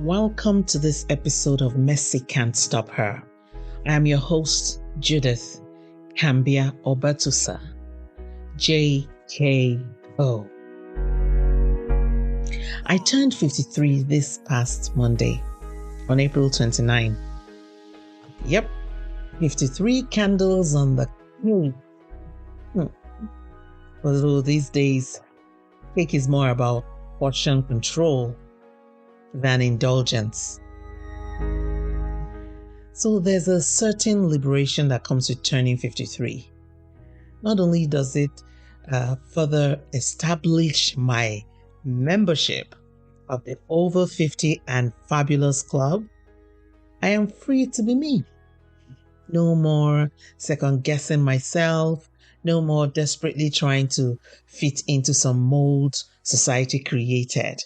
Welcome to this episode of Mercy Can't Stop Her. I am your host, Judith Kambia Obatusa, JKO. I turned 53 this past Monday on April 29. Yep, 53 candles on the Although these days, cake is more about portion control than indulgence. So there's a certain liberation that comes with turning 53. Not only does it further establish my membership of the Over 50 and Fabulous Club, I am free to be me. No more second guessing myself, no more desperately trying to fit into some mold society created.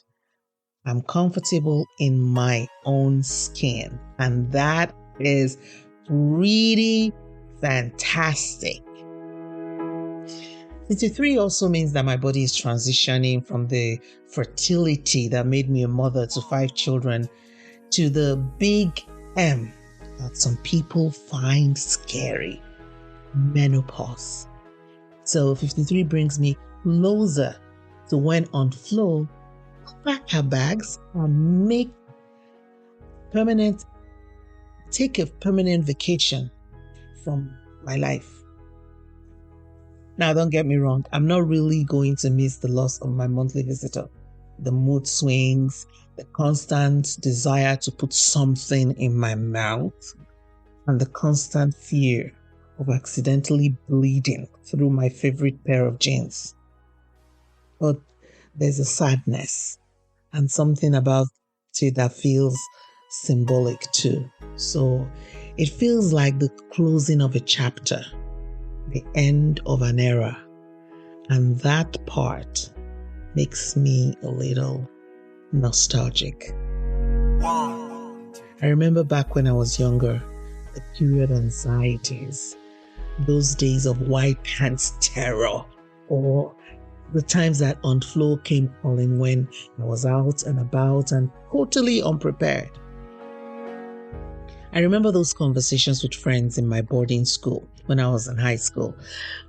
I'm comfortable in my own skin, and that is really fantastic. 53 also means that my body is transitioning from the fertility that made me a mother to 5 children to the big M that some people find scary, menopause. So 53 brings me closer to when on flow, pack her bags and take a permanent vacation from my life. Now, don't get me wrong, I'm not really going to miss the loss of my monthly visitor, the mood swings, the constant desire to put something in my mouth, and the constant fear of accidentally bleeding through my favorite pair of jeans. But there's a sadness and something about it that feels symbolic too. So it feels like the closing of a chapter, the end of an era. And that part makes me a little nostalgic. I remember back when I was younger, the period anxieties, those days of white pants terror, or the times that on flow came calling when I was out and about and totally unprepared. I remember those conversations with friends in my boarding school when I was in high school,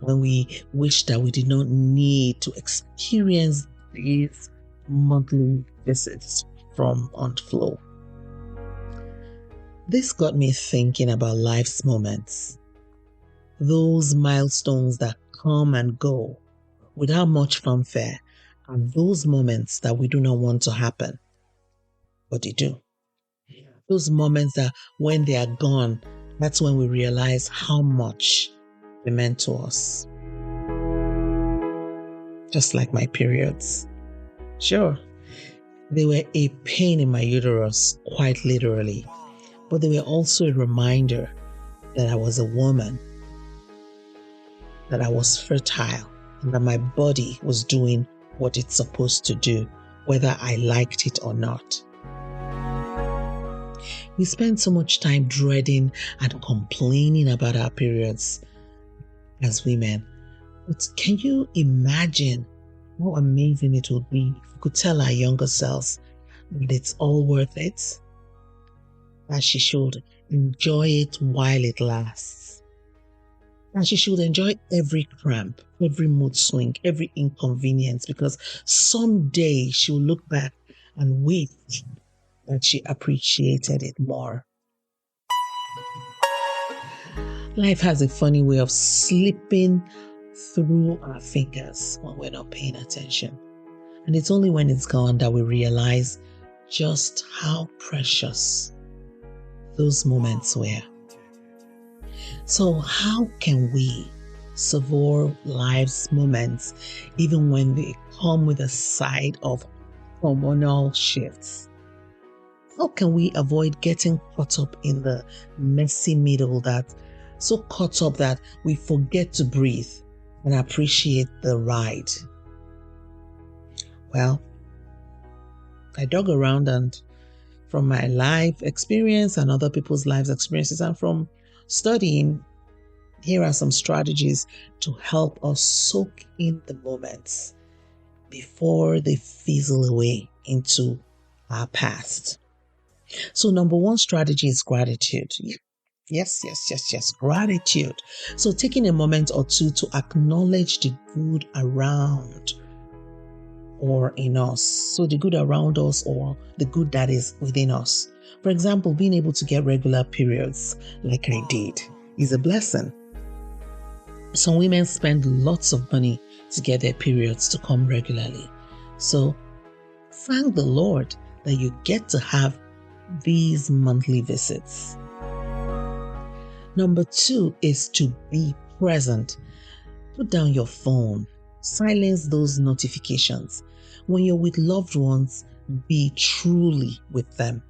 when we wished that we did not need to experience these monthly visits from on flow. This got me thinking about life's moments, those milestones that come and go without much fanfare, and those moments that we do not want to happen, but they do. Those moments that when they are gone, that's when we realize how much they meant to us. Just like my periods. Sure, they were a pain in my uterus, quite literally, but they were also a reminder that I was a woman, that I was fertile, and that my body was doing what it's supposed to do, whether I liked it or not. We spend so much time dreading and complaining about our periods as women. But can you imagine how amazing it would be if we could tell our younger selves that it's all worth it? That she should enjoy it while it lasts. That she should enjoy every cramp, every mood swing, every inconvenience, because someday she'll look back and wish that she appreciated it more. Life has a funny way of slipping through our fingers when we're not paying attention. And it's only when it's gone that we realize just how precious those moments were. So how can we savor life's moments even when they come with a side of hormonal shifts? How can we avoid getting caught up in the messy middle, that so caught up that we forget to breathe and appreciate the ride? Well, I dug around, and from my life experience and other people's lives experiences, and from studying, here are some strategies to help us soak in the moments before they fizzle away into our past. So number one strategy is gratitude. Yes, gratitude. So taking a moment or two to acknowledge the good around or in us. So the good around us or the good that is within us. For example, being able to get regular periods like I did is a blessing. Some women spend lots of money to get their periods to come regularly. So thank the Lord that you get to have these monthly visits. Number two is to be present. Put down your phone. Silence those notifications. When you're with loved ones, be truly with them.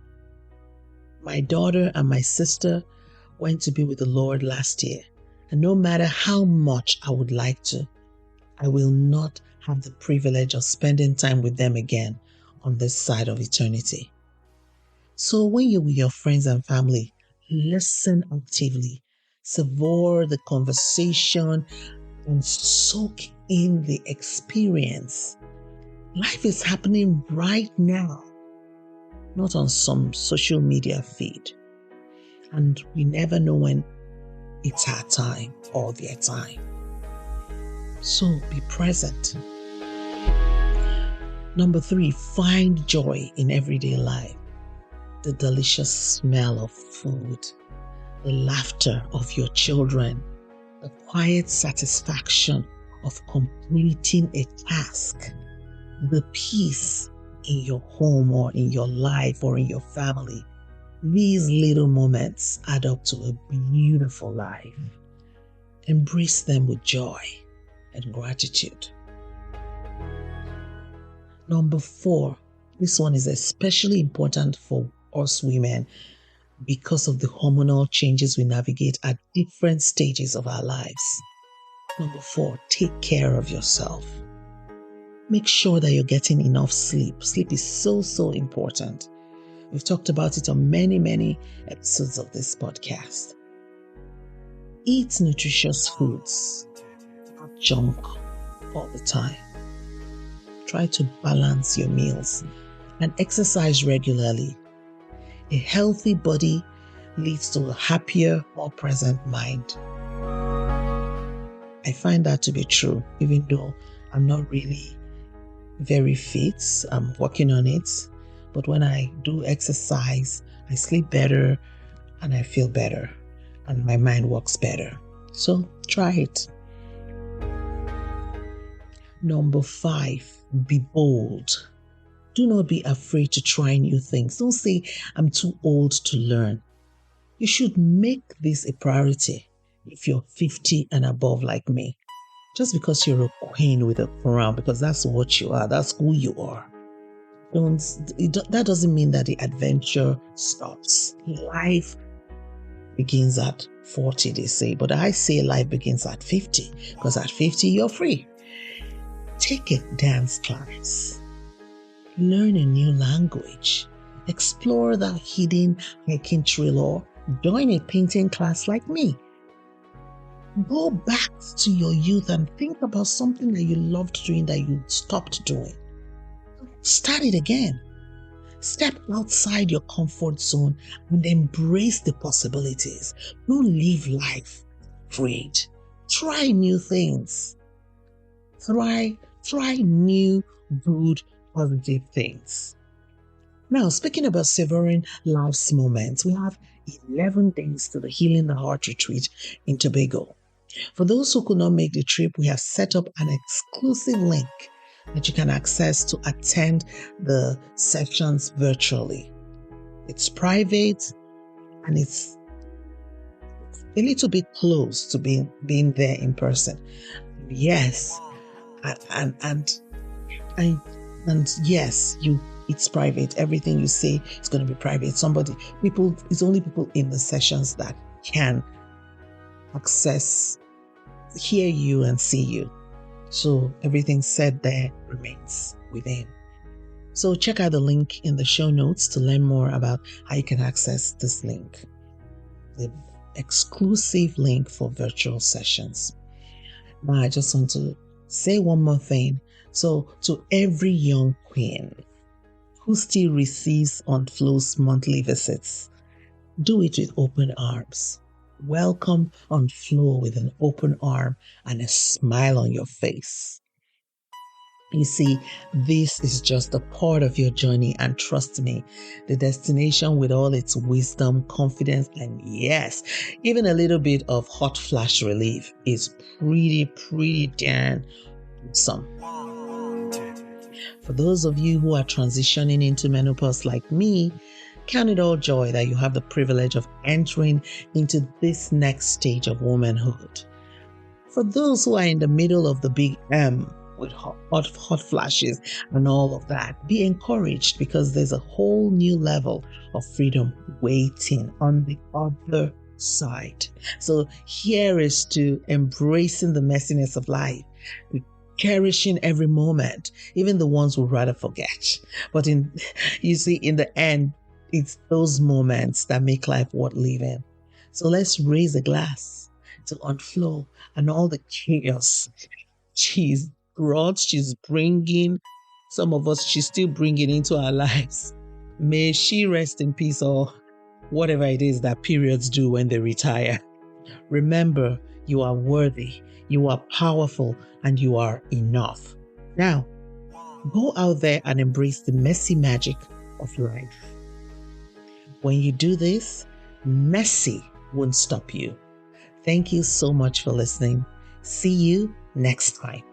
My daughter and my sister went to be with the Lord last year. And no matter how much I would like to, I will not have the privilege of spending time with them again on this side of eternity. So when you're with your friends and family, listen actively, savor the conversation, and soak in the experience. Life is happening right now, not on some social media feed. And we never know when it's our time or their time. So be present. Number three, find joy in everyday life. The delicious smell of food, the laughter of your children, the quiet satisfaction of completing a task, the peace in your home or in your life or in your family. These little moments add up to a beautiful life. Embrace them with joy and gratitude. Number four, this one is especially important for us women because of the hormonal changes we navigate at different stages of our lives. Number four, take care of yourself. Make sure that you're getting enough sleep. Sleep is so important. We've talked about it on many episodes of this podcast. Eat nutritious foods, not junk all the time. Try to balance your meals and exercise regularly. A healthy body leads to a happier, more present mind. I find that to be true, even though I'm not really very fit. I'm working on it. But when I do exercise, I sleep better and I feel better and my mind works better. So try it. Number five, be bold. Do not be afraid to try new things. Don't say, I'm too old to learn. You should make this a priority if you're 50 and above like me. Just because you're a queen with a crown, because that's what you are, that's who you are. That doesn't mean that the adventure stops. Life begins at 40, they say, but I say life begins at 50, because at 50 you're free. Take a dance class. Learn a new language. Explore that hidden hiking trail or join a painting class like me. Go back to your youth and think about something that you loved doing that you stopped doing. Start it again. Step outside your comfort zone and embrace the possibilities. Don't live life afraid. Try new things. Try new, good, positive things. Now, speaking about savoring life's moments, we have 11 days to the Healing the Heart retreat in Tobago. For those who could not make the trip, we have set up an exclusive link that you can access to attend the sessions virtually. It's private and it's a little bit close to being there in person. Yes, and yes, it's private. Everything you say is going to be private. It's only people in the sessions that can access, hear you and see you. So everything said there remains within. So check out the link in the show notes to learn more about how you can access this link, the exclusive link for virtual sessions. Now I just want to say one more thing. So to every young queen, who still receives on Flow's monthly visits. Do it with open arms. Welcome on Flow with an open arm and a smile on your face. You see, this is just a part of your journey, and trust me, the destination with all its wisdom, confidence, and yes, even a little bit of hot flash relief is pretty damn awesome. For those of you who are transitioning into menopause like me, count it all joy that you have the privilege of entering into this next stage of womanhood. For those who are in the middle of the big M with hot flashes and all of that, be encouraged, because there's a whole new level of freedom waiting on the other side. So here is to embracing the messiness of life, cherishing every moment, even the ones we'd rather forget. But you see, in the end, it's those moments that make life worth living. So let's raise a glass to Unflow and all the chaos she's brought, she's bringing. Some of us, she's still bringing into our lives. May she rest in peace, or whatever it is that periods do when they retire. Remember, you are worthy, you are powerful, and you are enough. Now, go out there and embrace the messy magic of life. When you do this, messy won't stop you. Thank you so much for listening. See you next time.